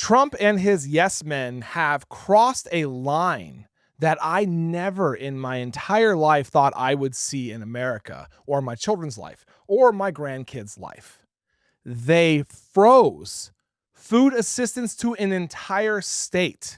Trump and his yes men have crossed a line that I never in my entire life thought I would see in America or my children's life or my grandkids' life. They froze food assistance to an entire state.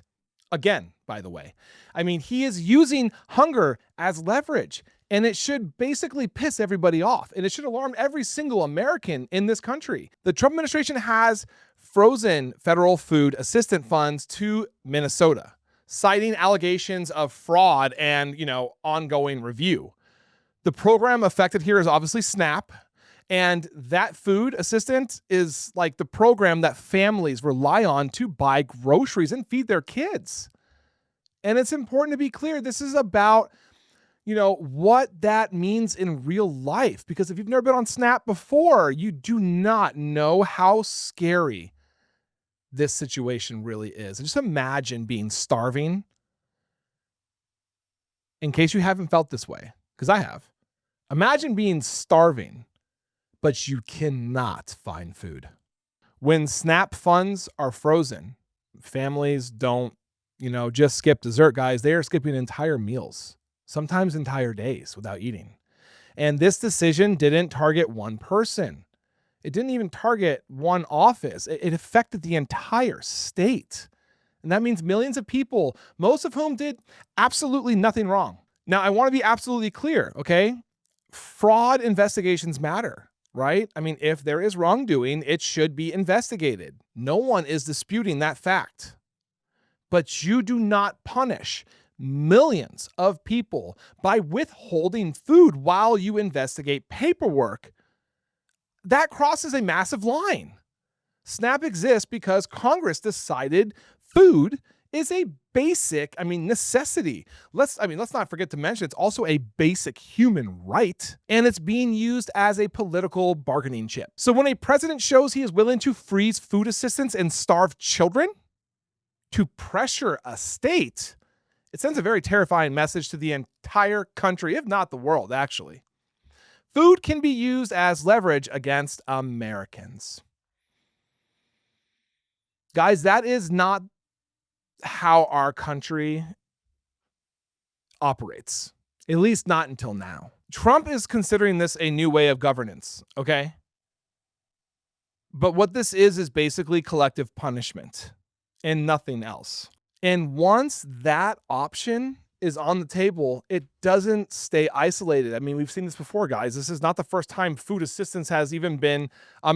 Again, by the way, I mean, he is using hunger as leverage, and it should basically piss everybody off, and it should alarm every single American in this country. The Trump administration has frozen federal food assistance funds to Minnesota, citing allegations of fraud and, ongoing review. The program affected here is obviously SNAP. And that food assistance is like the program that families rely on to buy groceries and feed their kids. And it's important to be clear, this is about, what that means in real life. Because if you've never been on SNAP before, you do not know how scary this situation really is. And just imagine being starving. In case you haven't felt this way, because I have. Imagine being starving, but you cannot find food. When SNAP funds are frozen, families don't, just skip dessert, guys. They are skipping entire meals, sometimes entire days without eating. And this decision didn't target one person. It didn't even target one office. It affected the entire state. And that means millions of people, most of whom did absolutely nothing wrong. Now, I want to be absolutely clear, okay? Fraud investigations matter. Right? I mean, if there is wrongdoing, it should be investigated. No one is disputing that fact. But you do not punish millions of people by withholding food while you investigate paperwork. That crosses a massive line. SNAP exists because Congress decided food is a basic, necessity. Let's not forget to mention it's also a basic human right, and it's being used as a political bargaining chip. So when a president shows he is willing to freeze food assistance and starve children to pressure a state, it sends a very terrifying message to the entire country, if not the world, actually. Food can be used as leverage against Americans. Guys, that is not how our country operates, at least not until now. Trump is considering this a new way of governance, okay? But what this is basically collective punishment and nothing else. And once that option is on the table, it doesn't stay isolated. I mean, we've seen this before, guys. This is not the first time food assistance has even been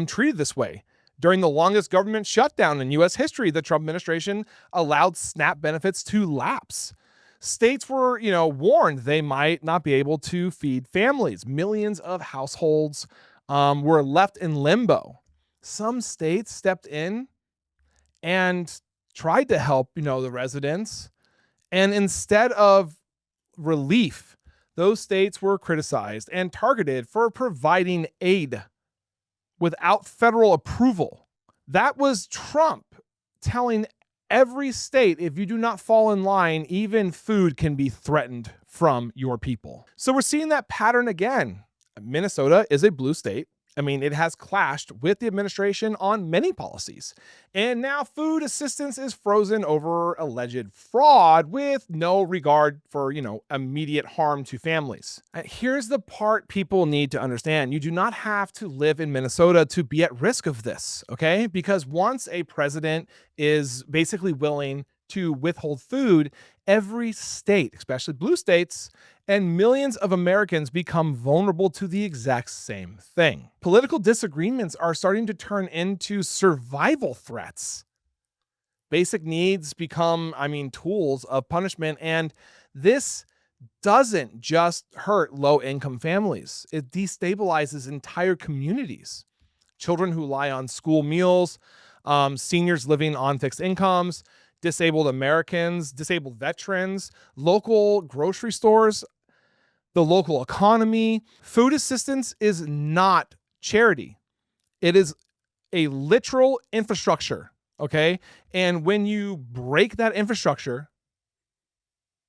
treated this way. During the longest government shutdown in U.S. history, the Trump administration allowed SNAP benefits to lapse. States were, warned they might not be able to feed families. Millions of households were left in limbo. Some states stepped in and tried to help, the residents. And instead of relief, those states were criticized and targeted for providing aid without federal approval. That was Trump telling every state, if you do not fall in line, even food can be threatened from your people. So we're seeing that pattern again. Minnesota is a blue state. It has clashed with the administration on many policies. And now food assistance is frozen over alleged fraud with no regard for, immediate harm to families. Here's the part people need to understand. You do not have to live in Minnesota to be at risk of this, okay? Because once a president is basically willing to withhold food, every state, especially blue states, and millions of Americans become vulnerable to the exact same thing. Political disagreements are starting to turn into survival threats. Basic needs become, tools of punishment, and this doesn't just hurt low-income families. It destabilizes entire communities. Children who rely on school meals, seniors living on fixed incomes, disabled Americans, disabled veterans, local grocery stores, the local economy. Food assistance is not charity. It is a literal infrastructure, okay? And when you break that infrastructure,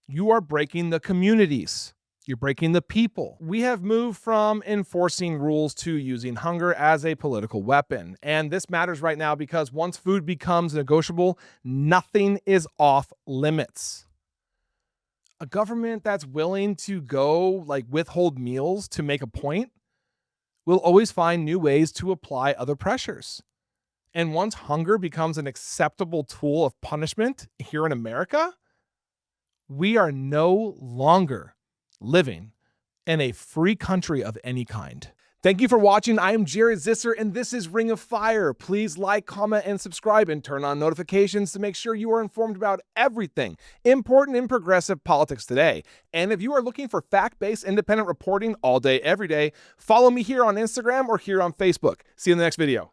you are breaking the communities. You're breaking the people. We have moved from enforcing rules to using hunger as a political weapon. And this matters right now because once food becomes negotiable, nothing is off limits. A government that's willing to go withhold meals to make a point will always find new ways to apply other pressures. And once hunger becomes an acceptable tool of punishment here in America, we are no longer living in a free country of any kind. Thank you for watching. I am Jared Zisser, and this is Ring of Fire. Please like, comment, and subscribe, and turn on notifications to make sure you are informed about everything important in progressive politics today. And if you are looking for fact-based independent reporting all day, every day, follow me here on Instagram or here on Facebook. See you in the next video.